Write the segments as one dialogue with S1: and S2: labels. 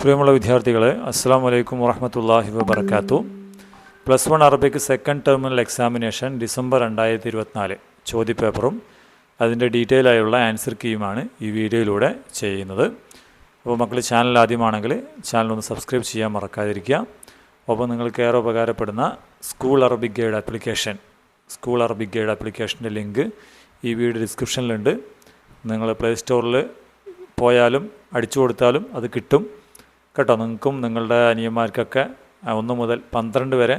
S1: പ്രിയമുള്ള വിദ്യാർത്ഥികളെ, അസ്സലാമു അലൈക്കും വറഹ്മത്തുള്ളാഹി വബറകാതുഹു. +1 Arabic second terminal examination December 2024 ചോദ്യപേപ്പറും അതിൻ്റെ ഡീറ്റെയിൽ ആയുള്ള ആൻസർ കീയുമാണ് ഈ വീഡിയോയിലൂടെ ചെയ്യുന്നത്. അപ്പോൾ മക്കൾ ചാനൽ ആദ്യമാണെങ്കിൽ ചാനലൊന്ന് സബ്സ്ക്രൈബ് ചെയ്യാൻ മറക്കാതിരിക്കുക. ഒപ്പം നിങ്ങൾക്ക് ഏറെ ഉപകാരപ്പെടുന്ന സ്കൂൾ അറബിക് ഗൈഡ് ആപ്ലിക്കേഷൻ്റെ ലിങ്ക് ഈ വീഡിയോ ഡിസ്ക്രിപ്ഷനിലുണ്ട്. നിങ്ങൾ പ്ലേ സ്റ്റോറിൽ പോയാലും അടിച്ചു കൊടുത്താലും അത് കിട്ടും കേട്ടോ. നിങ്ങൾക്കും നിങ്ങളുടെ അനിയന്മാർക്കൊക്കെ 1 മുതൽ 12 വരെ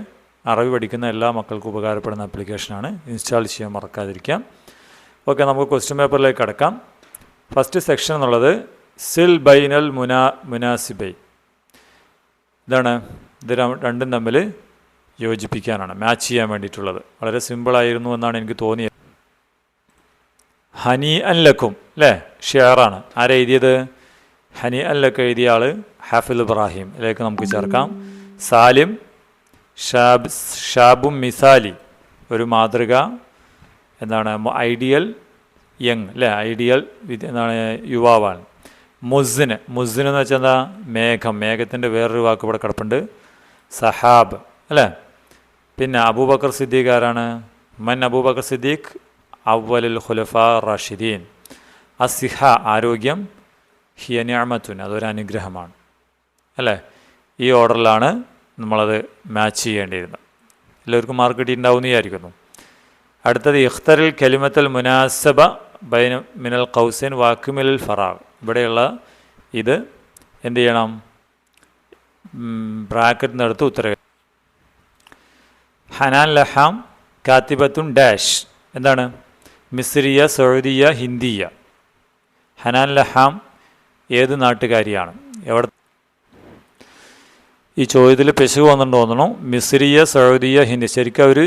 S1: അറബി പഠിക്കുന്ന എല്ലാ മക്കൾക്കും ഉപകാരപ്പെടുന്ന ആപ്ലിക്കേഷനാണ്. ഇൻസ്റ്റാൾ ചെയ്യാൻ മറക്കാതിരിക്കാം. ഓക്കെ, നമുക്ക് ക്വസ്റ്റ്യൻ പേപ്പറിലേക്ക് കടക്കാം. ഫസ്റ്റ് സെക്ഷൻ എന്നുള്ളത് സിൽ ബൈനൽ മുനാസിബൈ. ഇതാണ്, ഇത് രണ്ടും തമ്മിൽ യോജിപ്പിക്കാനാണ്, മാച്ച് ചെയ്യാൻ വേണ്ടിയിട്ടുള്ളത്. വളരെ സിമ്പിളായിരുന്നു എന്നാണ് എനിക്ക് തോന്നിയത്. ഹനി അൻ ലക്കും അല്ലേ, ഷിയറാണ്. ആരെഴുതിയത്? ഹനി അൻ ലക്ക് എഴുതിയ ആൾ ഹാഫിൽ ഇബ്രാഹിം. ഇതിലേക്ക് നമുക്ക് ചേർക്കാം. സാലിം ഷാബും മിസാലി, ഒരു മാതൃക എന്താണ്, ഐഡിയൽ യങ് അല്ലേ, ഐഡിയൽ എന്താണ്, യുവാവാണ്. മുസിന് എന്ന് വെച്ചാൽ എന്താ, മേഘം. മേഘത്തിൻ്റെ വേറൊരു വാക്ക് ഇവിടെ കിടപ്പുണ്ട്, സഹാബ് അല്ലേ. പിന്നെ അബൂബക്കർ സിദ്ദീഖ് ആരാണ്? മൻ അബൂബക്കർ സിദ്ദീഖ്? അവ്വലുൽ ഖുലഫാ റാഷിദീൻ. അസിഹ, ആരോഗ്യം. ഹിയ നിഅമത്തുൻ, അതൊരു അനുഗ്രഹമാണ് അല്ലേ. ഈ ഓർഡറിലാണ് നമ്മളത് മാച്ച് ചെയ്യേണ്ടിയിരുന്നത്. എല്ലാവർക്കും മാർക്ക് കിട്ടിയിട്ടുണ്ടാവുമെന്ന് വിചാരിക്കുന്നു. അടുത്തത് ഇഖ്തറിൽ കലിമത്തൽ മുനാസബ ബൈന മിനൽ ഖൗസൈൻ വാക്കുമിലൽ ഫറാഗ്. ഇവിടെയുള്ള ഇത് എന്ത് ചെയ്യണം? ബ്രാക്കറ്റിനടുത്ത് ഉത്തരം. ഹനാൻ ലഹാം കാത്തിബത്തുൻ ഡാഷ്. എന്താണ്? മിസ്രിയ, സൗദിയ, ഹിന്ദിയ. ഹനാൻ ലഹാം ഏത് നാട്ടുകാരിയാണ്? എവിടെ? ഈ ചോദ്യത്തിൽ പെശക് വന്നിട്ട് തോന്നണം. മിസ്രിയ, സൗദിയ, ഹിന്ദി. ശരിക്കും അവർ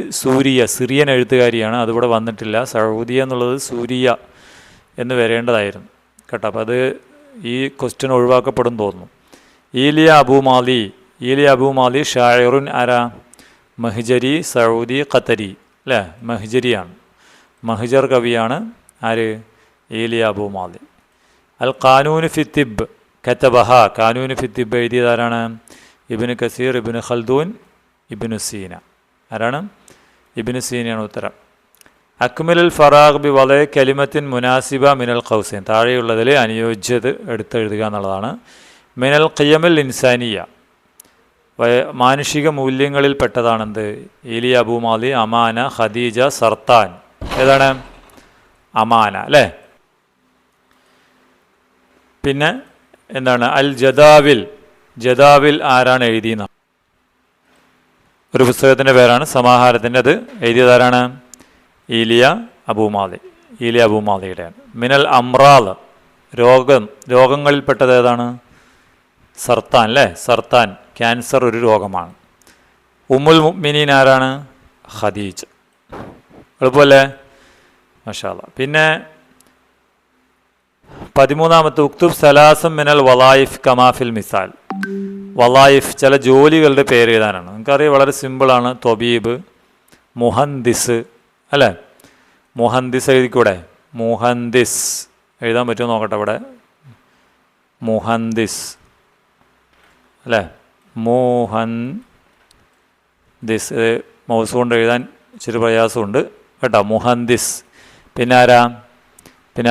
S1: സിറിയൻ എഴുത്തുകാരിയാണ്. അതിവിടെ വന്നിട്ടില്ല. സൗദിയ എന്നുള്ളത് സൂരിയ എന്ന് വരേണ്ടതായിരുന്നു കേട്ടോ. അപ്പോൾ അത് ഈ ക്വസ്റ്റ്യൻ ഒഴിവാക്കപ്പെടും തോന്നുന്നു. ഈലിയ അബൂ മാലി ഷായറുൻ ആരാ? മഹ്ജരി, സൗദി, ഖത്തരി അല്ലേ. മഹ്ജരിയാണ്, മഹ്ജർ കവിയാണ്. ആര്? ഈലിയ അബൂ മാലി. അൽ ഖാനൂന് ഫി തിബ് കതബഹ. ഖാനൂന് ഫി തിബ് എഴുതിയതാരാണ്? ഇബ്നു കസീർ, ഇബ്നു ഖൽദൂൻ, ഇബ്നു സീന. ആരാണ്? ഇബ്നു സീനയാണ് ഉത്തരം. അക്മിലുൽ ഫറാഗ് ബി വലയ കലിമത്തിൻ മുനാസിബ മിനൽ ഖൗസൈൻ. താഴെയുള്ളതിൽ അനുയോജ്യത എടുത്തെഴുതുക എന്നുള്ളതാണ്. മിനൽ ഖിയമിൽ ഇൻസാനിയ, മാനുഷിക മൂല്യങ്ങളിൽ പെട്ടതാണെന്ത്? ഈലിയ അബൂ മാലി, അമാന, ഖദീജ, സർത്താൻ. ഏതാണ്? അമാന അല്ലേ. പിന്നെ എന്താണ്? അൽ ജദാവിൽ ആരാണ് എഴുതിയെന്ന ഒരു പുസ്തകത്തിൻ്റെ പേരാണ്, സമാഹാരത്തിൻ്റെ. അത് എഴുതിയതാരാണ്? ഈലിയ അബൂ മാലിയുടെയാണ്. മിനൽ അമ്രാദ്, രോഗങ്ങളിൽപ്പെട്ടത് ഏതാണ്? സർത്താൻ അല്ലേ. സർത്താൻ, ക്യാൻസർ ഒരു രോഗമാണ്. ഉമ്മുൽ മുഅ്മിനീൻ ആരാണ്? ഖദീജ. എളുപ്പമല്ലേ? മാഷാ അല്ലാഹ്. പിന്നെ 13ാമത്തെ ഉക്തുബ് സലാസം മിനൽ വലായിഫ് കമാഫിൽ മിസാൽ. വലായിഫ് ചില ജോലികളുടെ പേര് എഴുതാനാണ്. നിങ്ങൾക്കറിയാം, വളരെ സിമ്പിളാണ്. തൊബീബ്, മുഹന്ദിസ് അല്ലേ. മുഹന്ദിസ് എഴുതിക്കൂടെ? മുഹന്ദിസ് എഴുതാൻ പറ്റുമോ നോക്കട്ടെ. ഇവിടെ മുഹന്ദിസ് അല്ലേ, മുഹന്ദിസ്. മൗസ് കൊണ്ട് എഴുതാൻ ഇച്ചിരി പ്രയാസമുണ്ട് കേട്ടോ. മുഹന്ദിസ്. പിന്നെ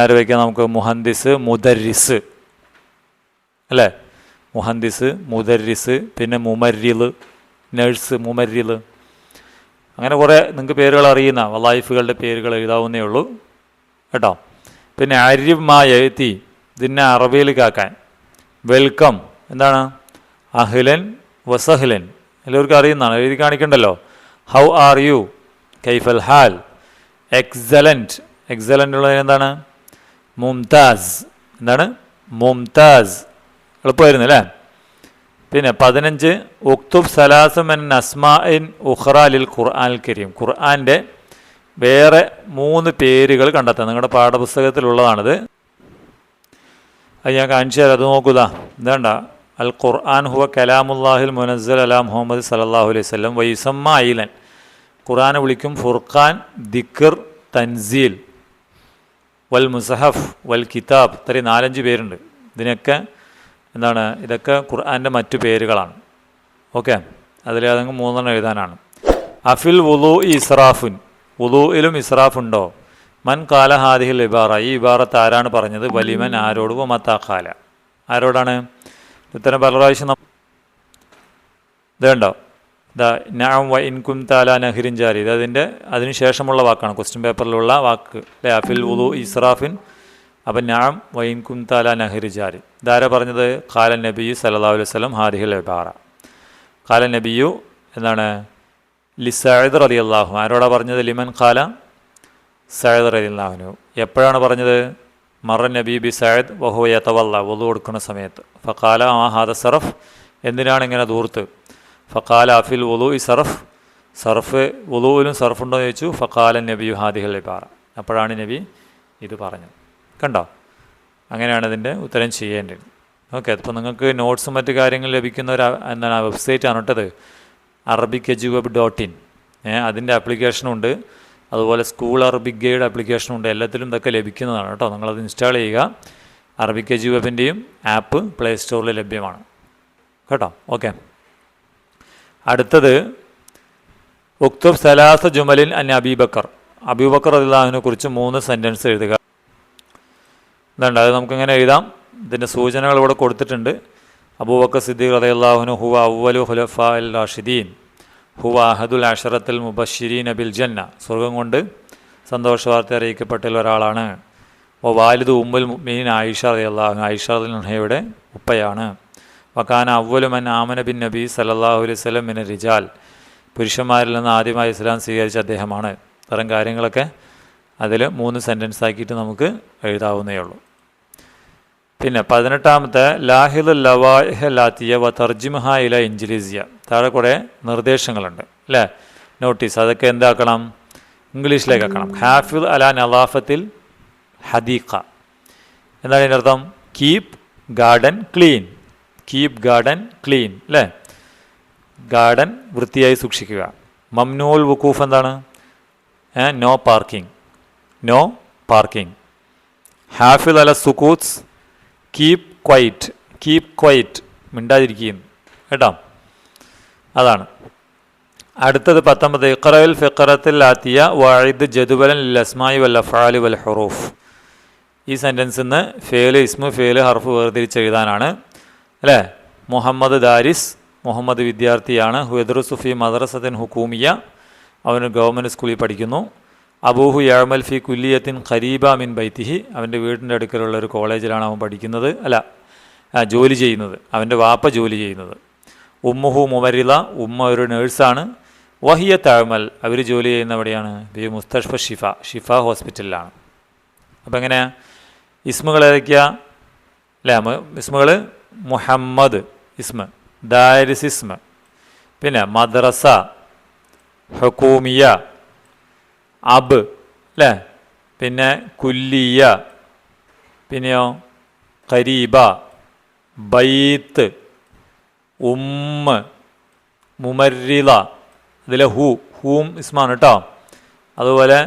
S1: ആര് വയ്ക്കാം നമുക്ക്? മുഹന്ദിസ്, മുദരിസ് അല്ലേ. മുഹന്ദിസ്, മുദരിസ്. പിന്നെ മുമരില്, നഴ്സ്, മുമരില്. അങ്ങനെ കുറേ നിങ്ങൾക്ക് പേരുകൾ അറിയുന്ന വലായിഫുകളുടെ പേരുകൾ എഴുതാവുന്നേ ഉള്ളൂ കേട്ടോ. പിന്നെ അരിബ് മാ എഴുത്തി, ഇതിനെ അറബിയിൽ കാക്കാൻ. വെൽക്കം എന്താണ്? അഹ്ലൻ വസഹ്ലൻ. എല്ലാവർക്കും അറിയുന്നതാണ്, എഴുതി കാണിക്കണ്ടല്ലോ. ഹൗ ആർ യു, കൈഫൽ ഹാൽ. എക്സലൻ്റ് ഉള്ളത് എന്താണ്? മുംതാസ്. എന്താണ്? മുംതാസ്. എളുപ്പമായിരുന്നു അല്ലേ. പിന്നെ 15 ഉക്തുബ് സലാസം മിൻ അസ്മാഇൻ ഉഖ്റ ലിൽ ഖുർആൻ കരീം. ഖുർആൻ്റെ വേറെ 3 പേരുകൾ കണ്ടെത്താം. നിങ്ങളുടെ പാഠപുസ്തകത്തിലുള്ളതാണിത്. അത് ഞാൻ കാണിച്ചു തരാം. അത് നോക്കുക. ഇതാണ്ട, അൽ ഖുർആൻ ഹുവ കലാമുല്ലാഹിൽ മുനസ്സൽ അലാ മുഹമ്മദ് സല്ലല്ലാഹു അലൈഹി വസല്ലം വയുസമ്മ ഐലൻ. ഖുർആനെ വിളിക്കും ഫുർഖാൻ, ദിക്ർ, തൻസീൽ, വൽ മുസഹഫ്, വൽ കിതാബ്. ഇത്രയും 4-5 പേരുണ്ട്. ഇതിനൊക്കെ എന്താണ്, ഇതൊക്കെ ഖുർആൻ്റെ മറ്റു പേരുകളാണ്. ഓക്കെ, അതിലേതെങ്കിലും 3 എഴുതാനാണ്. അഫിൽ വുളു ഇസ്രാഫുൻ, വുളുയിലും ഇസ്രാഫ് ഉണ്ടോ? മൻ കാല ഹാദിഹിൽ ഇബാറ, ഈ ഇബാറത്ത് ആരാണ് പറഞ്ഞത്? വലിമൻ, ആരോട്? മത്താ കാല, ആരോടാണ്? ഇത്തരം പല പ്രാവശ്യം ഇതുണ്ടോ, ഇതാ നഅം വ ഇൻ കുൻത അലാ നഹ്രിൻ ജാരി, ഇത് അതിന് ശേഷമുള്ള വാക്കാണ്, ക്വസ്റ്റ്യൻ പേപ്പറിലുള്ള വാക്ക് അല്ലേ. അഫിൽ വുളു ഇസ്രാഫിൻ, അപ്പം നഅം വ ഇൻ കുൻത അലാ നഹ്രി ജാരി. ഇതാരാ പറഞ്ഞത്? ഖാല നബിയു സല്ലല്ലാഹു അലൈഹി വസല്ലം ഹാദിഹിൽ ഇബാറ. ഖാല നബിയു എന്താണ്? ലിസഅദ് റളിയല്ലാഹു, ആരോടാ പറഞ്ഞത്? ലിമൻ ഖാല സഅദ് റളിയല്ലാഹു. എപ്പോഴാണ് പറഞ്ഞത്? മറ നബി ബി സഅദ് വഹുവ യതവല്ല, വുളു എടുക്കുന്ന സമയത്ത്. ഫഖാല ആ ഹാദ സറഫ്, എന്തിനാണ് ഇങ്ങനെ ദൂർത്ത്? ഫഖാല അഫിൽ വുളു ഇ സറഫ്, സർഫ് വുളുവിലും സർഫുണ്ടോ എന്ന് ചോദിച്ചു. ഫഖാല നബിയു ഹാദിഹിൽ ഇബാറ, അപ്പോഴാണ് നബി ഇത് പറഞ്ഞത്. കണ്ടോ, അങ്ങനെയാണ് ഇതിൻ്റെ ഉത്തരം ചെയ്യേണ്ടത്. ഓക്കെ, അപ്പോൾ നിങ്ങൾക്ക് നോട്ട്സും മറ്റു കാര്യങ്ങൾ ലഭിക്കുന്ന ഒരു എന്താണ് വെബ്സൈറ്റാണ് കേട്ടത്, arabiceduweb.in. അതിൻ്റെ ആപ്ലിക്കേഷനുണ്ട്, അതുപോലെ സ്കൂൾ അറബിക് ഗൈഡ് ആപ്ലിക്കേഷനുണ്ട്. എല്ലാത്തിലും ഇതൊക്കെ ലഭിക്കുന്നതാണ് കേട്ടോ. നിങ്ങളത് ഇൻസ്റ്റാൾ ചെയ്യുക. arabiceduweb-ൻ്റെയും ആപ്പ് പ്ലേ സ്റ്റോറിൽ ലഭ്യമാണ് കേട്ടോ. ഓക്കെ, അടുത്തത് ഉക്തുബ് സലാസ ജുമലിൻ അൻ അബീബക്കർ, അബൂബക്കർ റളിയല്ലാഹുവിനെ കുറിച്ച് 3 സെൻറ്റൻസ് എഴുതുക. ഇതുണ്ട്, അത് നമുക്കിങ്ങനെ എഴുതാം. ഇതിൻ്റെ സൂചനകൾ ഇവിടെ കൊടുത്തിട്ടുണ്ട്. അബൂബക്കർ സിദ്ദീഖ് റളിയല്ലാഹു അൻഹു ഹുവ അവ്വലു ഖുലഫാഇൽ റാഷിദീൻ, ഹുവ അഹദുൽ അശറത്തുൽ മുബശ്ശിരീന ബിൽ ജന്ന, സ്വർഗം കൊണ്ട് സന്തോഷവാർത്ത അറിയിക്കപ്പെട്ട ഒരാളാണ്. വാലിദ് ഉമ്മുൽ മുഅ്മിനീൻ ആയിഷ റളിയല്ലാഹു, ആയിഷ റളിയല്ലാഹുയുടെ ഉപ്പയാണ്. വകാന അവ്വലു മൻ ആമന ബിൻ നബി സല്ലല്ലാഹു അലൈഹി വസല്ലം മിന റിജാൽ, പുരുഷന്മാരിൽ നിന്ന് ആദ്യമായി ഇസ്ലാം സ്വീകരിച്ച അദ്ദേഹമാണ്. ഇത്തരം കാര്യങ്ങളൊക്കെ അതിൽ 3 സെൻറ്റൻസ് ആക്കിയിട്ട് നമുക്ക് എഴുതാവുന്നേ ഉള്ളൂ. പിന്നെ 18ാമത്തെ ലാഹിദുൽ ലവാഇഹ ലാത്തിയ വ തർജിമഹ ഇല ഇൻജിലിസിയ, താഴെ കുറേ നിർദ്ദേശങ്ങളുണ്ട് അല്ലേ, നോട്ടീസ്. അതൊക്കെ എന്താക്കണം? ഇംഗ്ലീഷിലേക്ക് ആക്കണം. ഹാഫിദ് അല നലാഫത്തിൽ ഹദീഖ, എന്താണ് ഇതിൻ്റെ അർത്ഥം? Keep garden clean, keep garden clean അല്ലേ, ഗാർഡൻ വൃത്തിയായി സൂക്ഷിക്കുക. മംനൂൽ വുഖൂഫ് എന്താണ്? No parking, no parking. ഹാഫിദ് അല സുക്കൂത്സ്, കീപ് ക്വൈറ്റ്, കീപ് ക്വൈറ്റ്, മിണ്ടാതിരിക്കുകയും കേട്ടോ, അതാണ്. അടുത്തത് 19 ഇഖ്റയിൽ ഫിഖറത്തിൽ ആത്തിയ വഇദ് ജദ്വലൻ ലിൽ അസ്മായി വൽ അഫ്ആലി വൽ ഹുറൂഫ്. ഈ സെൻറ്റൻസിൽ നിന്ന് ഫേല്, ഇസ്മു, ഫേല്, ഹർഫ് വേർതിരിച്ചെഴുതാനാണ് അല്ലേ. മുഹമ്മദ് ദാരിസ്, മുഹമ്മദ് വിദ്യാർത്ഥിയാണ്. ഹുദ്റുസു ഫി മദ്രസത്തിൻ ഹുക്കൂമിയ, അവന് ഗവൺമെൻറ് സ്കൂളിൽ പഠിക്കുന്നു. അബൂഹു യഅമൽ ഫി കുല്ലിയത്തിൻ ഖരീബ മിൻ ബൈത്തിഹി, അവൻ്റെ വീടിൻ്റെ അടുക്കലുള്ള ഒരു കോളേജിലാണ് അവൻ പഠിക്കുന്നത്, ജോലി ചെയ്യുന്നത്, അവൻ്റെ വാപ്പ ജോലി ചെയ്യുന്നത്. ഉമ്മുഹു മുമരില, ഉമ്മ ഒരു നേഴ്സാണ്. വഹിയ തഅമൽ, അവർ ജോലി ചെയ്യുന്നവിടെയാണ് ബി മുസ്തഷ്ഫ ഷിഫ, ഷിഫ ഹോസ്പിറ്റലിലാണ്. അപ്പം എങ്ങനെയാണ് ഇസ്മുകൾ ഏതൊക്കെയാ അല്ലേ? ഇസ്മുകൾ മുഹമ്മദ് ഇസ്മ, ദാരിസ് ഇസ്മ, പിന്നെ മദ്രസ, ഹുക്കൂമിയ, അബ് അല്ലേ, പിന്നെ കുല്ലിയ, പിന്നെയോ ഖരീബ, ബൈത്ത്, ഉമ്മ, മുമരില, അതിലെ ഹൂം ഇസ്മാണ് കേട്ടോ. അതുപോലെ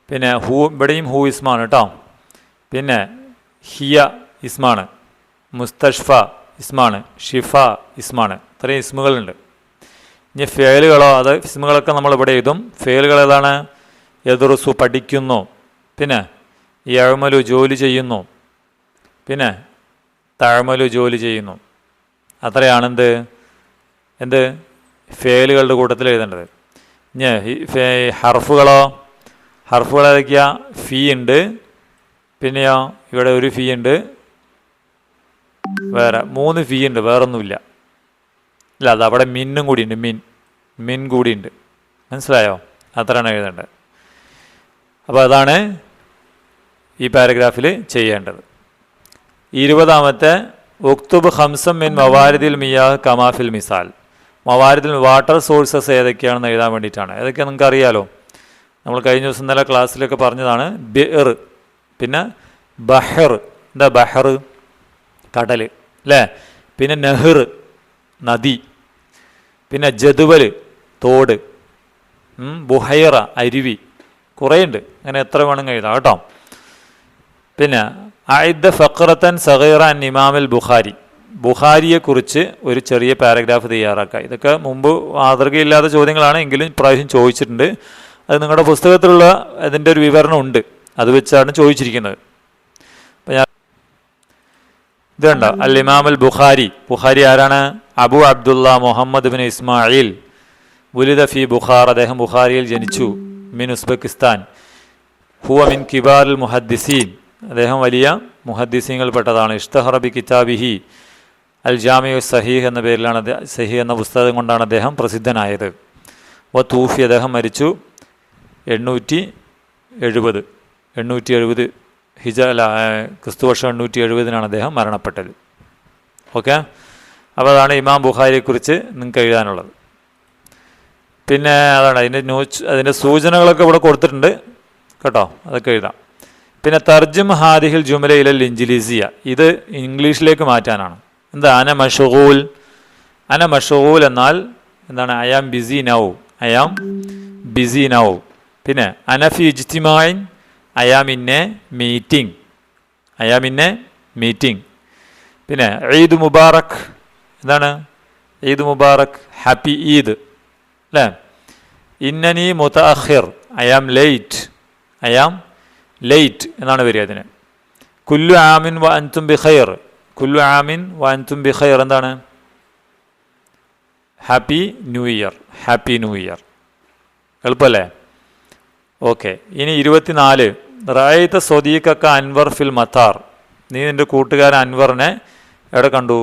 S1: പിന്നെ ഇവിടെയും ഹൂ ഇസ്മാണ് കേട്ടോ. പിന്നെ ഹിയ ഇസ്മാണ്, മുസ്തഷ്ഫ ഇസ്മാണ്, ഷിഫ ഇസ്മാണ്. ഇത്രയും ഇസ്മുകളുണ്ട്. ഇനി ഫേലുകളോ, അത് ഇസ്മുകളൊക്കെ നമ്മളിവിടെ എഴുതും. ഫേലുകൾ ഏതാണ്? യദ്റുസു പഠിക്കുന്നു, പിന്നെ യഅമലു ജോലി ചെയ്യുന്നു, പിന്നെ തഅമലു ജോലി ചെയ്യുന്നു. അത്രയാണ് എന്ത് ഫേലുകളുടെ കൂട്ടത്തിൽ എഴുതേണ്ടത്. ഇനി ഹർഫുകളോ, ഹർഫുകൾ ഏതൊക്കെയാ? ഫീ ഉണ്ട്, പിന്നെയോ ഇവിടെ ഒരു ഫീ ഉണ്ട്, വേറെ 3 ഫീ ഉണ്ട്, വേറൊന്നുമില്ല. ഇല്ല, അത് അവിടെ മിന്നും കൂടി ഉണ്ട്, മിൻ കൂടി ഉണ്ട്. മനസ്സിലായോ? അത്രയാണ് എഴുതേണ്ടത്. അപ്പോൾ അതാണ് ഈ പാരഗ്രാഫിൽ ചെയ്യേണ്ടത്. 20ാമത്തെ ഉക്തുബ് ഖംസം മിൻ മവാരിദിൽ മിയാഹ് കമാഫിൽ മിസാൽ, മവാരിദിൽ വാട്ടർ സോഴ്സസ് ഏതൊക്കെയാണെന്ന് എഴുതാൻ വേണ്ടിയിട്ടാണ്. ഏതൊക്കെയാണ് നിങ്ങൾക്ക് അറിയാലോ, നമ്മൾ കഴിഞ്ഞ ദിവസം ഇന്നലെ ക്ലാസ്സിലൊക്കെ പറഞ്ഞതാണ്. ബിർ, പിന്നെ ബഹർ, എന്താ ബഹർ? കടൽ അല്ലേ. പിന്നെ നെഹ്ർ, നദി. പിന്നെ ജദ്വൽ, തോട്. ബുഹൈറ, അരുവി. കുറേ ഉണ്ട്, അങ്ങനെ എത്ര വേണമെങ്കിൽ എഴുതാം കേട്ടോ. പിന്നെ അഇദ്ദ ഫഖറത്തൻ സഗീറ അൻ ഇമാമുൽ ബുഖാരി, ബുഖാരിയെക്കുറിച്ച് ഒരു ചെറിയ പാരഗ്രാഫ് തയ്യാറാക്കുക. ഇതൊക്കെ മുമ്പ് മാതൃകയില്ലാത്ത ചോദ്യങ്ങളാണ്, എങ്കിലും ഇപ്രാവശ്യം ചോദിച്ചിട്ടുണ്ട്. അത് നിങ്ങളുടെ പുസ്തകത്തിലുള്ള അതിൻ്റെ ഒരു വിവരണം ഉണ്ട്, അത് വെച്ചാണ് ചോദിച്ചിരിക്കുന്നത്. അപ്പം ഞാൻ ഇത് കണ്ട അൽ ഇമാം അൽ ബുഖാരി. ബുഖാരി ആരാണ്? അബു അബ്ദുള്ള മുഹമ്മദ് ബിൻ ഇസ്മായിൽ വുലിദ ഫി ബുഖാർ. അദ്ദേഹം ബുഖാരിയിൽ ജനിച്ചു. മിൻ ഉസ്ബെക്കിസ്ഥാൻ. ഹുവ മിൻ കിബാറുൽ മുഹദ്ദിസീൻ. അദ്ദേഹം വലിയ മുഹദ്ദിസീങ്ങളിൽപ്പെട്ടതാണ്. ഇഷ്തഹറ ബി കിതാബിഹി അൽ ജാമിഉ സഹീഹ് എന്ന പേരിലാണ്, സഹീഹ് എന്ന പുസ്തകം കൊണ്ടാണ് അദ്ദേഹം പ്രസിദ്ധനായത്. വ തൂഫി. അദ്ദേഹം മരിച്ചു 870 ക്രിസ്തുവർഷം 870 അദ്ദേഹം മരണപ്പെട്ടത്. ഓക്കെ, അപ്പോൾ അതാണ് ഇമാം ബുഖാരിയെക്കുറിച്ച് നിങ്ങൾക്ക് എഴുതാനുള്ളത്. പിന്നെ അതാണ് അതിൻ്റെ സൂചനകളൊക്കെ ഇവിടെ കൊടുത്തിട്ടുണ്ട് കേട്ടോ, അതൊക്കെ എഴുതാം. പിന്നെ തർജും ഹാദിഹിൽ ജുമലയിലൽ ഇൻജിലീസിയ, ഇത് ഇംഗ്ലീഷിലേക്ക് മാറ്റാനാണ്. എന്താ അന മഷ്ഗൂൽ? അന മഷ്ഗൂൽ എന്നാൽ എന്താണ്? I am busy now. I am busy now. പിന്നെ അനഫി ഇജ്തിമായിൻ, I am in a meeting. I am in a meeting. പിന്നെ ഈദ് മുബാറക്. എന്താണ് ഈദ് മുബാറക്? ഹാപ്പി ഈദ് അല്ലേ? ഇന്നനി മുതഅഖിർ, I am late. I am late എന്നാണ് വരിക അതിന്. കുല്ലു ആമിൻ വ അൻതും ബി ഖൈർ. കുല്ലു ആമിൻ വ അൻതും ബി ഖൈർ എന്താണ്? Happy new year. Happy new year. എളുപ്പമല്ലേ? ഓക്കെ. ഇനി 24. റഅയ്ത സ്വദീഖക അൻവർ ഫിൽ മത്താർ. നീ നിൻ്റെ കൂട്ടുകാരൻ അൻവറിനെ എവിടെ കണ്ടു?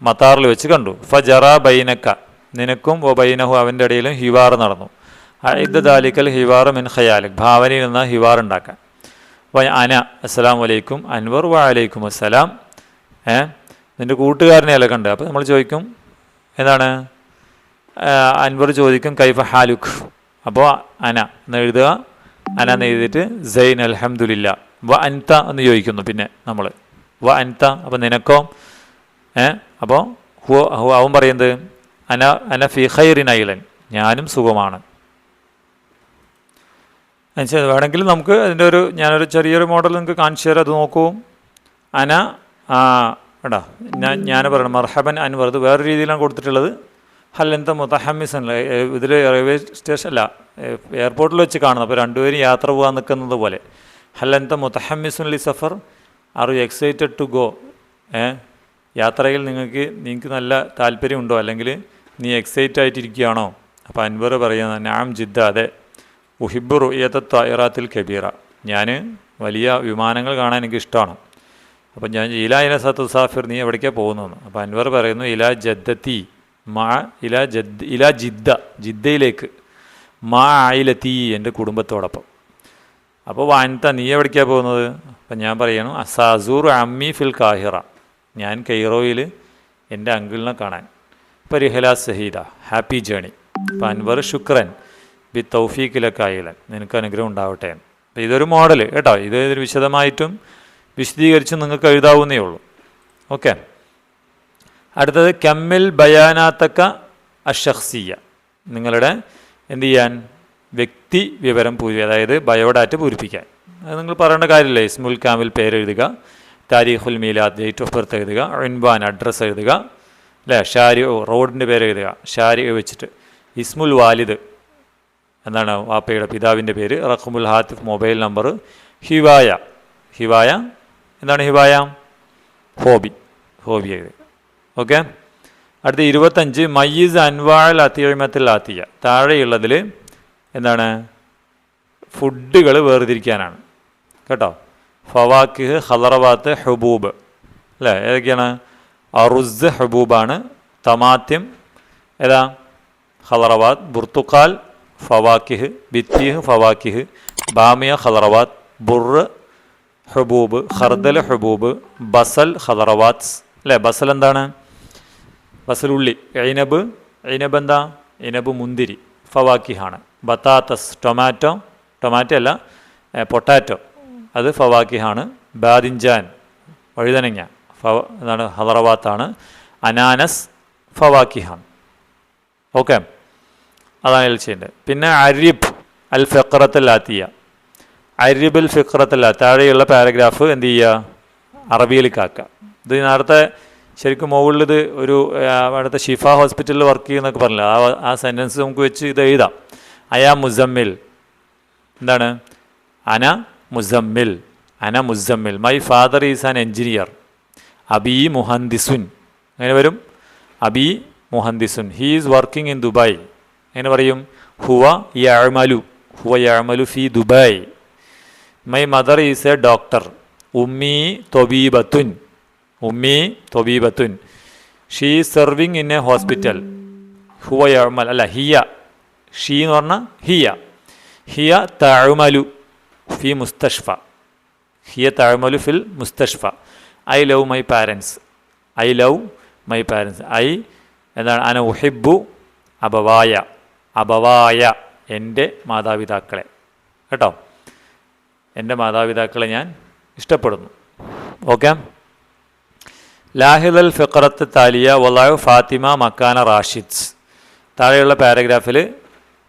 S1: മത്താറിൽ വെച്ച് കണ്ടു. ഫജറ ബൈനക്ക, നിനക്കും വ ബൈനഹു അവൻ്റെ ഇടയിലും ഹിവാർ നടന്നു. അഇദ് ദാലിക്കൽ ഹിവാർ മിൻ ഖയാലിക്, ഭാവനയിൽ നിന്ന് ഹിവാർ ഉണ്ടാക്കാൻ. അപ്പോൾ അന അസ്സലാമു അലൈക്കും, അൻവർ വ അലൈക്കും അസ്സലാം. നിൻ്റെ കൂട്ടുകാരനെ അല്ല കണ്ട്. അപ്പോൾ നമ്മൾ ചോദിക്കും എന്താണ്? അൻവർ ചോദിക്കും കൈഫ ഹാലുഖ്. അപ്പോൾ അന എന്ന് എഴുതുക. അന എന്ന് എഴുതിയിട്ട് സൈൻ അൽഹംദുലില്ലാ. വ അൻത എന്ന് ചോദിക്കുന്നു. പിന്നെ നമ്മൾ വ അൻത, അപ്പോൾ നിനക്കോ? അപ്പോൾ അവൻ പറയുന്നത് അന ഫി ഖൈറിൻ ഐലൻ, ഞാനും സുഖമാണ്. എന്നുവെച്ചാൽ വേണമെങ്കിൽ നമുക്ക് അതിൻ്റെ ഞാനൊരു ചെറിയൊരു മോഡൽ നിങ്ങൾക്ക് കാണിച്ചു തരാം, അത് നോക്കൂ. അന എടാ ഞാൻ പറയണം മർഹബൻ അൻവർ. അത് വേറെ രീതിയിലാണ് കൊടുത്തിട്ടുള്ളത്. ഹല്ലന്ത മുതഹമ്മിസൻ. ഇതിൽ റെയിൽവേ സ്റ്റേഷൻ അല്ല, എയർപോർട്ടിൽ വെച്ച് കാണുന്നത്. അപ്പോൾ രണ്ടുപേരും യാത്ര പോകാൻ നിൽക്കുന്നത് പോലെ. ഹല്ലന്ത മുതഹമ്മിസുൻ ലി സഫർ, are you excited to go? യാത്രയിൽ നിങ്ങൾക്ക് നല്ല താല്പര്യമുണ്ടോ, അല്ലെങ്കിൽ നീ എക്സൈറ്റ് ആയിട്ടിരിക്കുകയാണോ? അപ്പോൾ അൻവർ പറയുന്നത് നാം ജിദ്ദ, അതെ. ഉഹിബ്ബു റുയത ത്വയറാത്തിൽ കബീറ, ഞാൻ വലിയ വിമാനങ്ങൾ കാണാൻ എനിക്ക് ഇഷ്ടമാണ്. അപ്പം ഞാൻ ഇലാ സത്തുസാഫിർ, നീ എവിടേക്കാണ് പോകുന്നതെന്ന്. അപ്പോൾ അൻവർ പറയുന്നു ഇലാ ജദ്ദത്തി ഇലാ ജിദ്ദയിലേക്ക്, മാ ആയിലെത്തി, എൻ്റെ കുടുംബത്തോടൊപ്പം. അപ്പോൾ വാൻത, നീ എവിടേക്കാണ് പോകുന്നത്? അപ്പം ഞാൻ പറയണം അസാസൂർ അമ്മി ഫിൽ കാഹിറ, ഞാൻ കൈറോയിൽ എൻ്റെ അങ്കിളിനെ കാണാൻ. ഇപ്പോൾ റിഹല സഹീദ, ഹാപ്പി ജേണി. അപ്പോൾ അൻവർ ശുക്രൻ ബി തൗഫീഖിലക്കായിലൻ, നിനക്ക് അനുഗ്രഹം ഉണ്ടാവട്ടെ. അപ്പോൾ ഇതൊരു മോഡൽ കേട്ടോ. ഇത് വിശദമായിട്ടും വിശദീകരിച്ചും നിങ്ങൾക്ക് എഴുതാവുന്നേ ഉള്ളൂ. ഓക്കെ. അടുത്തത് കമ്മിൽ ബയാനാത്തക്ക അഷഖ്സിയ, നിങ്ങളുടെ എന്ത് ചെയ്യാൻ? വ്യക്തി വിവരം അതായത് ബയോഡാറ്റ പൂരിപ്പിക്കാൻ. അത് നിങ്ങൾ പറയേണ്ട കാര്യമില്ല. ഇസ്മുൽ കാമിൽ പേരെഴുതുക, താരീഖുൽ മീലാദ് ഡേറ്റ് ഓഫ് ബർത്ത് എഴുതുക, ഇൻവാൻ അഡ്രസ്സ് എഴുതുക അല്ലേ, ഷാരി റോഡിൻ്റെ പേര് എഴുതുക, ഷാരി വെച്ചിട്ട്. ഇസ്മുൽ വാലിദ് എന്താണ്? വാപ്പയുടെ പിതാവിൻ്റെ പേര്. റഖ്മുൽ ഹാത്തിഫ് മൊബൈൽ നമ്പർ. ഹിവായ എന്താണ്? ഹിവായ ഹോബി എഴുതുക. ഓക്കെ. അടുത്ത 25 മയ്യിസ് അൻവാൽ അത്തിയമത്തിൽ ആത്തിയ, താഴെയുള്ളതിൽ എന്താണ്? ഫുഡുകൾ വേർതിരിക്കാനാണ് കേട്ടോ. ഫവാക്കിഹ്, ഖലറവാത്ത്, ഹുബൂബ് അല്ലേ? ഏതൊക്കെയാണ്? അറുസ് ഹുബൂബാണ്. തമാത്യം ഏതാ? ഖലറവാത്ത്. ബുർത്തുക്കാൽ ഫവാക്കിഹ്. ബിത്തീഹ് ഫവാക്കിഹ്. ബാമിയ ഖലറവാത്ത്. ബുറ് ഹുബൂബ്. ഖർദൽ ഹുബൂബ്. ബസൽ ഖലറവാത്ത് അല്ലേ? ബസൽ എന്താണ്? ബസൽ ഉള്ളി. ഇനബ് എന്താ? ഇനബ് മുന്തിരി, ഫവാക്കിഹാണ്. ബത്താത്തസ് ടൊമാറ്റോ അല്ല, പൊട്ടാറ്റോ, അത് ഫവാക്കിഹാണ്. ബാദിൻജാൻ വഴുതനങ്ങ എന്താണ്? ഹദറവാത്താണ്. അനാനസ് ഫവാക്കിഹാണ്. ഓക്കെ, അതാണ് ഇതിൽ ചെയ്യേണ്ടത്. പിന്നെ അരിബ് അൽ ഫിഖ്റത്തുൽ അരിബ് ഫിഖ്റത്തുൽ താഴെയുള്ള പാരഗ്രാഫ് എന്ത് ചെയ്യുക? അറബിയിലേക്കാക്കുക. ഇത് നേരത്തെ ശരിക്കും മുകളിൽ ഇത് ഒരു അവിടുത്തെ ഷിഫ ഹോസ്പിറ്റലിൽ വർക്ക് ചെയ്യുന്നൊക്കെ പറഞ്ഞില്ല, ആ സെൻറ്റൻസ് നമുക്ക് വെച്ച് ഇത് എഴുതാം. അയാ മുസമ്മിൽ, എന്താണ് അന മുസമ്മിൽ, അന മുസമ്മിൽ. My father is an engineer. അബി മുഹന്ദിസുൻ, അങ്ങനെ വരും. അബി മുഹന്ദിസുൻ. He is working in Dubai. എങ്ങനെ പറയും? ഹുവ യഅമലു, ഹുവ യഅമലു ഫി Dubai. My mother is a doctor. ഉമ്മി തൊബീബത്തുൻ, ഉമ്മി തൊബീബത്തുൻ. She is serving in a hospital. ഹുവ യഅമൽ, അല്ല ഹിയ, ഷീ എന്ന് പറഞ്ഞാൽ ഹിയ. ഹിയ തഅമലു ഫി മുസ്തഷ്ഫ, ഹിയ തഅമലു ഫിൽ മുസ്തഷ്ഫ. I love my parents, I love my parents. I എന്താണ്? അന ഉഹിബ്ബു അബവായ, അബവായ എൻ്റെ മാതാപിതാക്കളെ, കേട്ടോ, എൻ്റെ മാതാപിതാക്കളെ ഞാൻ ഇഷ്ടപ്പെടുന്നു. ഓക്കെ. ലാഹിദൽ ഫിഖറത്ത് താലിയ വലാഹു ഫാത്തിമ മക്കാന റാഷിദ്സ്. താഴെയുള്ള പാരഗ്രാഫിൽ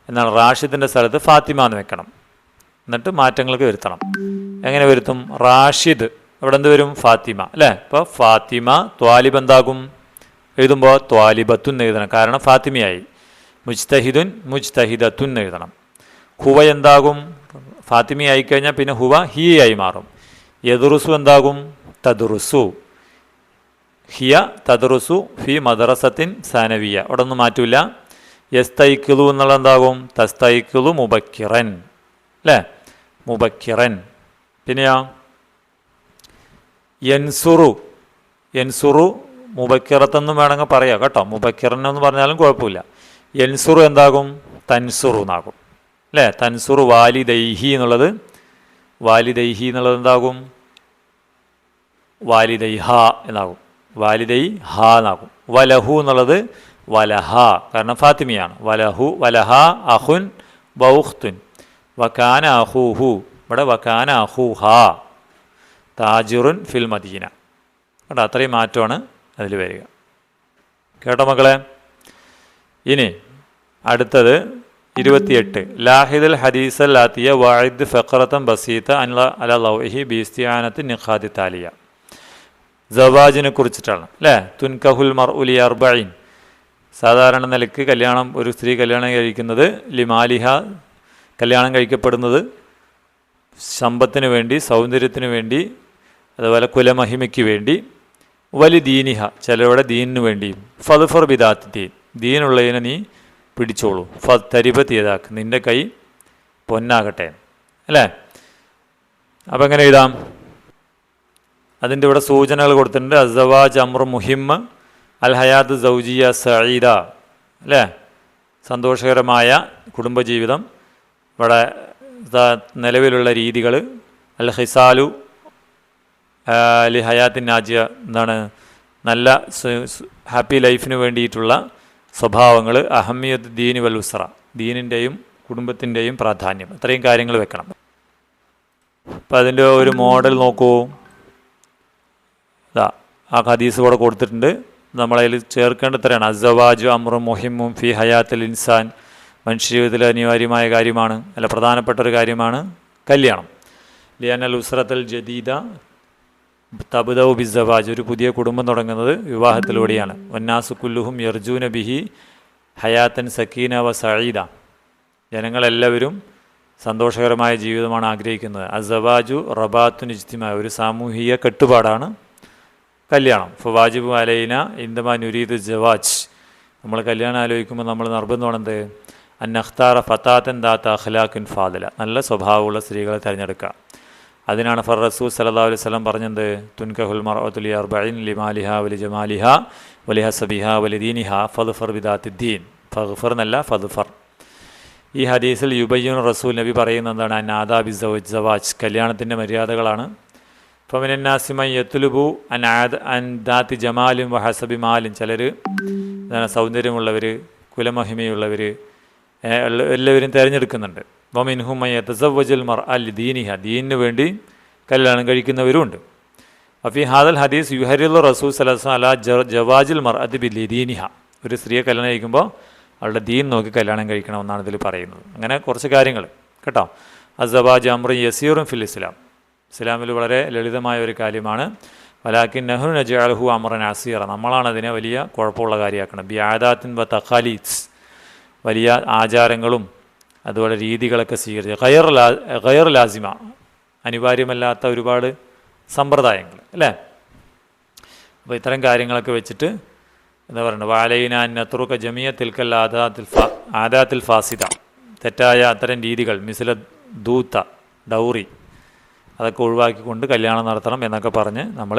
S1: എന്താണ്? റാഷിദിൻ്റെ സ്ഥലത്ത് ഫാത്തിമ എന്ന് വെക്കണം, എന്നിട്ട് മാറ്റങ്ങൾക്ക് വരുത്തണം. എങ്ങനെ വരുത്തും? റാഷിദ് ഇവിടെ എന്ത് വരും? ഫാത്തിമ, അല്ലേ? ഇപ്പോൾ ഫാത്തിമ ത്വാലിബ് എന്താകും? എഴുതുമ്പോൾ ത്വാലിബത്തുൻ എഴുതണം, കാരണം ഫാത്തിമയായി. മുജ്തഹിദുൻ മുജ്തഹിദത്തുൻ എഴുതണം. ഹുവ എന്താകും? ഫാത്തിമയായി കഴിഞ്ഞാൽ പിന്നെ ഹുവ ഹിയയായി മാറും. യദുറുസു എന്താകും? തദുറുസു. ഹിയ തദുറുസു ഫി മദ്റസത്തിൻ സാനവിയ, അവിടെ ഒന്നും മാറ്റില്ല. യസ്തൈക്കിളു എന്നുള്ള എന്താകും? തസ്തൈക്കിളു മുബക്കിറൻ, അല്ലേ? മുബക്കിറൻ. പിന്നെയോ യൻസുറു, യൻസുറു മുബക്കിറത്തെന്നും വേണമെങ്കിൽ പറയാം, കേട്ടോ. മുബക്കിറൻ എന്ന് പറഞ്ഞാലും കുഴപ്പമില്ല. യൻസുറു എന്താകും? തൻസുറു എന്നാകും, അല്ലേ? തൻസുറു. വാലിദൈഹി എന്നുള്ളത്, വാലിദൈഹി എന്നുള്ളത് എന്താകും? വാലിദൈഹ എന്നാകും, വാലിദൈ ഹ എന്നാകും. വലഹു എന്നുള്ളത് വലഹ, കാരണം ഫാത്തിമയാണ്. വലഹു, വലഹ അഹുൻ ബൗഖ്തുൻ. വക്കാന അഹൂഹു, ഇവിടെ വക്കാന അഹൂഹ താജിറുൻ ഫിൽ മദീന. കേട്ടോ, അത്രയും മാറ്റമാണ് അതിൽ വരിക. കേട്ടോ മക്കളെ? ഇനി അടുത്തത് 28. ലാഹിദൽ ഹദീസൽ ആത്തിയ വായിദ് ഫഖറത്തൻ ബസീത്ത അല ലൗഹി ബിസ്തിയാനത്ത് നിഖാദി താലിയ. സവാജിനെ കുറിച്ചിട്ടാണ്, അല്ലേ? തുൻകഹുൽ മർഉലി അർബഈൻ. സാധാരണ നിലയ്ക്ക് കല്യാണം, ഒരു സ്ത്രീ കല്യാണം കഴിക്കുന്നത് ലിമാലിഹ, കല്യാണം കഴിക്കപ്പെടുന്നത് സമ്പത്തിന് വേണ്ടി, സൗന്ദര്യത്തിന് വേണ്ടി, അതുപോലെ കുലമഹിമയ്ക്ക് വേണ്ടി. വലി ദീനിഹ, ചിലരുടെ ദീനിനു വേണ്ടിയും. ഫദ്ഫർ ബിദാത്ത് ദീൻ, ദീനുള്ളതിനെ നീ പിടിച്ചോളൂ. തരിബത്ത് യദാക്ക്, നിൻ്റെ കൈ പൊന്നാകട്ടെ, അല്ലേ? അപ്പം എങ്ങനെ എഴുതാം? അതിൻ്റെ ഇവിടെ സൂചനകൾ കൊടുത്തിട്ടുണ്ട്. അസവാജ് അമ്ര മുഹിമ്മ, അൽ ഹയാത്ത് സൗജിയ സഈദ, അല്ലേ? സന്തോഷകരമായ കുടുംബജീവിതം. ഇവിടെ നിലവിലുള്ള രീതികൾ. അൽ ഹിസാലു ലി ഹയാത്തിൻ നാജിയ, എന്താണ്? നല്ല ഹാപ്പി ലൈഫിന് വേണ്ടിയിട്ടുള്ള സ്വഭാവങ്ങൾ. അഹമ്മിയത്ത് ദീനി വൽ ഉസ്ര, ദീനിൻ്റെയും കുടുംബത്തിൻ്റെയും പ്രാധാന്യം. അത്രയും കാര്യങ്ങൾ വെക്കണം. അപ്പം അതിൻ്റെ ഒരു മോഡൽ നോക്കൂ. ആ ഹദീസ് ഇവിടെ കൊടുത്തിട്ടുണ്ട്, നമ്മളതിൽ ചേർക്കേണ്ട ഇത്രയാണ്. അസവാജു അമ്രു മുഹിമ്മും ഫി ഹയാത്തിൽ ഇൻസാൻ, മനുഷ്യ ജീവിതത്തിൽ അനിവാര്യമായ കാര്യമാണ്, അല്ല പ്രധാനപ്പെട്ട ഒരു കാര്യമാണ് കല്യാണം. ലിയാനൽ ഉസ്രത്തൽ ജദീദ തബ്ദഉ ബിസ്സവാജ്, ഒരു പുതിയ കുടുംബം തുടങ്ങുന്നത് വിവാഹത്തിലൂടെയാണ്. വന്നാസു കുല്ലുഹും യർജൂന ബിഹി ഹയാത്തൻ സക്കീന വ സഈദ, ജനങ്ങളെല്ലാവരും സന്തോഷകരമായ ജീവിതമാണ് ആഗ്രഹിക്കുന്നത്. അസവാജു റബാത്തുൻ ഇജ്തിമാ, ഒരു സാമൂഹിക കെട്ടുപാടാണ് കല്യാണം. ഫവാജിബു അലൈന ഇന്ദമാ നുരീദ് ജവാജ്, നമ്മൾ കല്യാണം ആലോചിക്കുമ്പോൾ നമ്മൾ നിർബന്ധമാണെന്ത്? അന്നഖ്താറ ഫത്താത്തൻ ദാത്ത അഖ്ലാഖിൻ ഫാദില, നല്ല സ്വഭാവമുള്ള സ്ത്രീകളെ തിരഞ്ഞെടുക്കുക. അതിനാണ് ഫർ റസൂൽ സല്ലല്ലാഹു അലൈഹി വസല്ലം പറഞ്ഞത്, തുൻകഹുൽ മർഅതു ലി അർബഈൻ ലിമാലിഹ വലി ജമാലിഹ വലി ഹസബിഹ വലി ദീനിഹ ഫദ്ഫർ ബിദാത്തി ദീൻ. ഫഗ്ഫർ എന്നല്ല, ഫദ്ഫർ. ഈ ഹദീസിൽ യുബയ്യുൻ റസൂൽ നബി പറയുന്നത് എന്താണ്? അൻ ആദാബി സവാജ്, കല്യാണത്തിൻ്റെ മര്യാദകളാണ്. ഫമിനന്നാസിമൻ യത്ലുബു അൻ ദാത്തി ജമാലും വഹസബി മാലും, ചിലർ സൗന്ദര്യമുള്ളവർ, കുലമഹിമയുള്ളവർ എല്ലാവരും തിരഞ്ഞെടുക്കുന്നുണ്ട്. വമിൻഹും യതസവ്വജുൽ മർഅ ലിദീനിഹ, ദീനിന് വേണ്ടി കല്യാണം കഴിക്കുന്നവരുമുണ്ട്. അഫി ഹാദൽ ഹദീസ് യുഹരിദു റസൂൽ സല്ലല്ലാഹു അലൈഹി വസല്ലം അലാ ജവാജിൽ മർഅതി ബിലിദീനിഹ, ഒരു സ്ത്രീയെ കല്യാണം കഴിക്കുമ്പോൾ അവളുടെ ദീൻ നോക്കി കല്യാണം കഴിക്കണമെന്നാണ് ഇതിൽ പറയുന്നത്. അങ്ങനെ കുറച്ച് കാര്യങ്ങൾ കേട്ടോ. അസവാജ് അമ്രു യസീറും ഫിൽ ഇസ്ലാം, ഇസ്ലാമിൽ വളരെ ലളിതമായ ഒരു കാര്യമാണ്. വലാക്കിൻ നെഹ്റു നജാൽഹു അമറൻ അസീറ, നമ്മളാണ് അതിനെ വലിയ കുഴപ്പമുള്ള കാര്യമാക്കണം. ബി ആദാത്തിൻ വ തഖാലീസ്, വലിയ ആചാരങ്ങളും അതുപോലെ രീതികളൊക്കെ സ്വീകരിച്ച് ഖൈർ ലാസിമ, അനിവാര്യമല്ലാത്ത ഒരുപാട് സമ്പ്രദായങ്ങൾ അല്ലേ. അപ്പോൾ ഇത്തരം കാര്യങ്ങളൊക്കെ വെച്ചിട്ട് എന്താ പറയുന്നത്, വാലൈന നത്രുക ജമിയ തിൽക്കൽ ആദാത്തിൽ ഫാസിദ, തെറ്റായ അത്തരം രീതികൾ മിസില ദൂത്ത ഡൗറി അതൊക്കെ ഒഴിവാക്കിക്കൊണ്ട് കല്യാണം നടത്തണം എന്നൊക്കെ പറഞ്ഞ് നമ്മൾ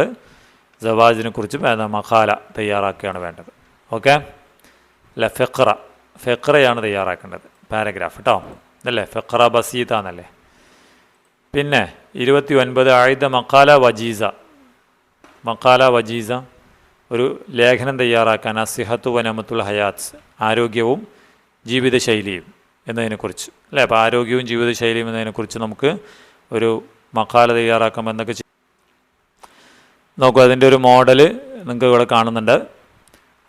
S1: സവാജിനെ കുറിച്ച് മഖാല തയ്യാറാക്കുകയാണ് വേണ്ടത്. ഓക്കെ അല്ല, ഫെഖറയാണ് തയ്യാറാക്കേണ്ടത്, പാരഗ്രാഫ് കേട്ടോ, അല്ലേ. ഫെഖറ ബസീത എന്നല്ലേ. പിന്നെ 29 ആയുധ മഖാല വജീസ, ഒരു ലേഖനം തയ്യാറാക്കാൻ അസിഹത്തു വനമത്തുൽ ഹയാത്ത്, ആരോഗ്യവും ജീവിതശൈലിയും എന്നതിനെക്കുറിച്ച് അല്ലേ. അപ്പോൾ ആരോഗ്യവും ജീവിതശൈലിയും എന്നതിനെക്കുറിച്ച് നമുക്ക് ഒരു മഖാല തയ്യാറാക്കാം എന്നൊക്കെ നോക്കൂ. അതിൻ്റെ ഒരു മോഡൽ നിങ്ങൾക്ക് ഇവിടെ കാണുന്നുണ്ട്.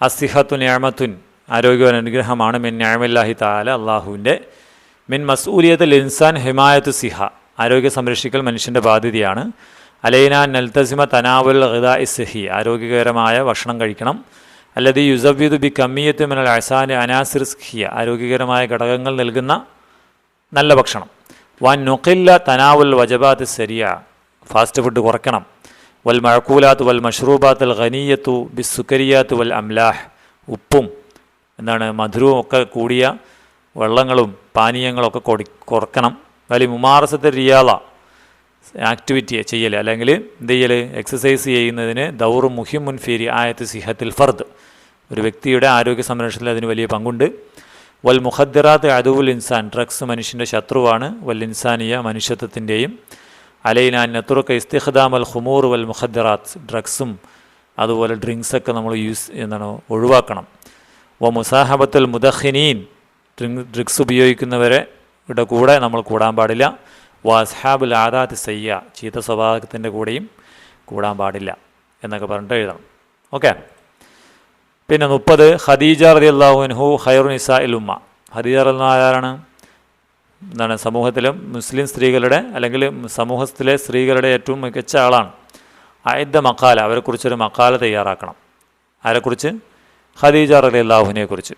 S1: അസിഹത്തു നിഅമത്തുൻ, ആരോഗ്യം അനുഗ്രഹമാണ്. മിൻ നിഅമില്ലാഹി തആല, അള്ളാഹുവിൻ്റെ. മിൻ മസ്ഊലിയത്തുൽ ഇൻസാൻ ഹിമായത്തു സിഹ, ആരോഗ്യം സംരക്ഷിക്കൽ മനുഷ്യൻ്റെ ബാധ്യതയാണ്. അലൈന നൽതസിമ തനാവുൽ ഗിദാഇ സഹി, ആരോഗ്യകരമായ ഭക്ഷണം കഴിക്കണം. അല്ലദീ യുസവ്വിദു ബി കമ്മിയത്ത് മിനൽ അസാനി അനാസിർ സിഹിയ, ആരോഗ്യകരമായ ഘടകങ്ങൾ നൽകുന്ന നല്ല ഭക്ഷണം. വൻ നുഖില്ല തനാവുൽ വജബാത്ത് സരിയ, ഫാസ്റ്റ് ഫുഡ് കുറയ്ക്കണം. വൽ മഅകൂലാത്ത് വൽ മഷ്റൂബാത്ത് അൽ ഖനിയത്തു ബിസ് സുക്കരിയാത്ത് വൽ അംലാഹ്, ഉപ്പും മധുരവും ഒക്കെ കൂടിയ വെള്ളങ്ങളും പാനീയങ്ങളൊക്കെ കുറക്കണം. വലി മുമാറസത്തെ റിയാള, ആക്ടിവിറ്റിയെ ചെയ്യൽ അല്ലെങ്കിൽ എന്ത് ചെയ്യൽ, എക്സസൈസ് ചെയ്യുന്നതിന് ദൗറു മുഹിമുൻ ഫി റിആയത്തി സിഹത്തിൽ ഫർദ്, ഒരു വ്യക്തിയുടെ ആരോഗ്യ സംരക്ഷണത്തിൽ അതിന് വലിയ പങ്കുണ്ട്. വൽ മുഖദ്ദിറാത്ത് അദുവുൽ ഇൻസാൻ, ഡ്രഗ്സ് മനുഷ്യൻ്റെ ശത്രുവാണ്. വൽ ഇൻസാനിയ, മനുഷ്യത്വത്തിൻ്റെയും. അലൈന നത്തുറുക്ക ഇസ്തിഖ്ദാം അൽ ഖുമൂർ വൽ മുഖദ്ദിറാത്ത്, ഡ്രഗ്സും അതുപോലെ ഡ്രിങ്ക്സൊക്കെ നമ്മൾ ഒഴിവാക്കണം. വ മുസാഹബത്തുൽ മുദഖിനീൻ, ഡ്രിങ്ക്സ് ഉപയോഗിക്കുന്നവരെ കൂടെ നമ്മൾ കൂടാൻ പാടില്ല. വസ്ഹാബുൽ ആദാത്ത് സയ്യ, ചീത്ത സ്വഭാവത്തിൻ്റെ കൂടെയും കൂടാൻ പാടില്ല എന്നൊക്കെ പറഞ്ഞിട്ട് എഴുതണം. ഓക്കെ. പിന്നെ 30 ഖദീജ റളിയല്ലാഹു അൻഹു ഖൈറു നിസാഇൽ ഉമ്മ, ഖദീജ റളിയല്ലാഹു ആരാണ്, സമൂഹത്തിലും മുസ്ലിം സ്ത്രീകളുടെ അല്ലെങ്കിൽ സമൂഹത്തിലെ സ്ത്രീകളുടെ ഏറ്റവും മികച്ച ആളാണ്. ആയിദ്ദ മഖാല, അവരെക്കുറിച്ചൊരു മഖാല തയ്യാറാക്കണം. ആരെക്കുറിച്ച്? ഖദീജ റളിയല്ലാഹുവിനെ കുറിച്ച്.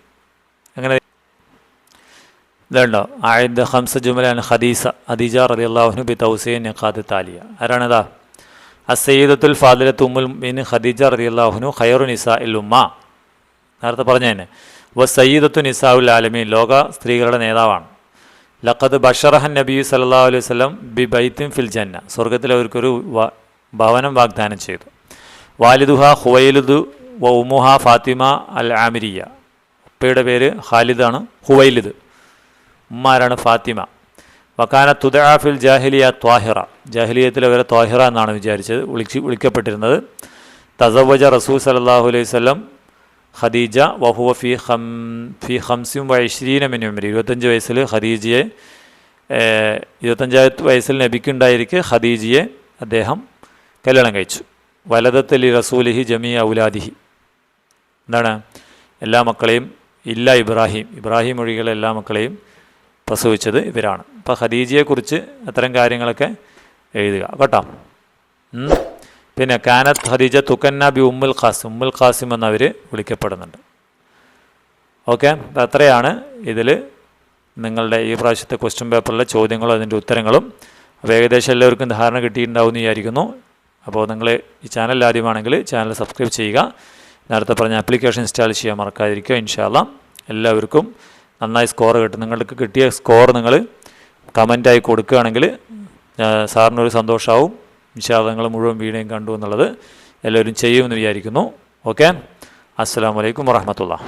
S1: അങ്ങനെ ഇതുണ്ടോ, ആയിദ്ദ ഖംസ ജുമലാൻ ഖദീജ റളിയല്ലാഹു അൻഹു ബി തൗസീൻ നിഖാദ് താലിയ, ആരാണിതാ? അസ്സയ്യിദത്തുൽ ഫാദിലത്തു ഉമ്മുൽ മുഅ്മിനീൻ ഖദീജ റളിയല്ലാഹു അൻഹു ഖൈറു നിസാഇൽ ഉമ്മ, നേരത്തെ പറഞ്ഞതന്നെ. വസ്സയ്യിദത്തു നിസാഉൽ ആലമീൻ, ലോക സ്ത്രീകളുടെ നേതാവാണ്. ലഖദ് ബഷറഹൻ നബി സല്ലല്ലാഹു അലൈഹി വസല്ലം ബി ബൈത്തിൻ ഫിൽ ജന്ന, സ്വർഗത്തിൽ അവർക്കൊരു ഭവനം വാഗ്ദാനം ചെയ്തു. വാലിദുഹ ഖുവൈലിദ് വ ഉമ്മുഹ ഫാത്തിമ അൽ ആമിരിയ, ഉപ്പയുടെ പേര് ഖാലിദാണ്, ഖുവൈലിദ്, ഉമ്മാരാണ് ഫാത്തിമ. വക്കാന തുദഅ ഫിൽ ജാഹിലിയ ത്വാഹിറ, ജാഹിലിയത്തിൽ അവരെ ത്വാഹിറ എന്നാണ് വിളിക്കപ്പെട്ടിരുന്നത്. തസവ്വജ റസൂൽ സല്ലല്ലാഹു അലൈഹി വസല്ലം ഖദീജ വഹുവ ഫി 25 മിൻ ഉംരി, 25 വയസ്സിൽ ഖദീജയെ 25 വയസ്സിൽ നബിക്കുണ്ടായിരിക്കെ ഖദീജയെ അദ്ദേഹം കല്യാണം കഴിച്ചു. വലദത്ത് ലി റസൂലിഹി ജമീഅ ഔലാദിഹി, എന്താണ്, എല്ലാ മക്കളെയും ഇല്ല ഇബ്രാഹിം ഒഴികെയുള്ള എല്ലാ മക്കളെയും പ്രസവിച്ചത് ഇവരാണ്. അപ്പോൾ ഖദീജയെക്കുറിച്ച് അത്തരം കാര്യങ്ങളൊക്കെ എഴുതുക കേട്ടോ. പിന്നെ കാനത്ത് ഖദീജ തുക്കന്ന ബി ഉമ്മുൽ ഖാസിം എന്നവർ വിളിക്കപ്പെടുന്നുണ്ട്. ഓക്കെ, അത്രയാണ് ഇതിൽ നിങ്ങളുടെ ഈ പ്രാവശ്യത്തെ ക്വസ്റ്റ്യൻ പേപ്പറിലെ ചോദ്യങ്ങളും അതിൻ്റെ ഉത്തരങ്ങളും. അപ്പോൾ ഏകദേശം എല്ലാവർക്കും ധാരണ കിട്ടിയിട്ടുണ്ടാവും എന്ന് വിചാരിക്കുന്നു. അപ്പോൾ നിങ്ങൾ ഈ ചാനൽ ആദ്യമാണെങ്കിൽ ചാനൽ സബ്സ്ക്രൈബ് ചെയ്യുക, നേരത്തെ പറഞ്ഞ ആപ്ലിക്കേഷൻ ഇൻസ്റ്റാൾ ചെയ്യാൻ മറക്കാതിരിക്കുക. ഇൻഷാ അല്ലാഹ് എല്ലാവർക്കും നന്നായി സ്കോർ കിട്ടും. നിങ്ങൾക്ക് കിട്ടിയ സ്കോർ നിങ്ങൾ കമൻറ്റായി കൊടുക്കുകയാണെങ്കിൽ സാറിനൊരു സന്തോഷമാവും. ഇൻഷാ അല്ലാഹ് നിങ്ങൾ മുഴുവൻ വീഡിയോയും കണ്ടു എന്നുള്ളത് എല്ലാവരും ചെയ്യുമെന്ന് വിചാരിക്കുന്നു. ഓക്കെ, അസ്സലാമു അലൈക്കും വറഹ്മത്തുള്ളാഹി.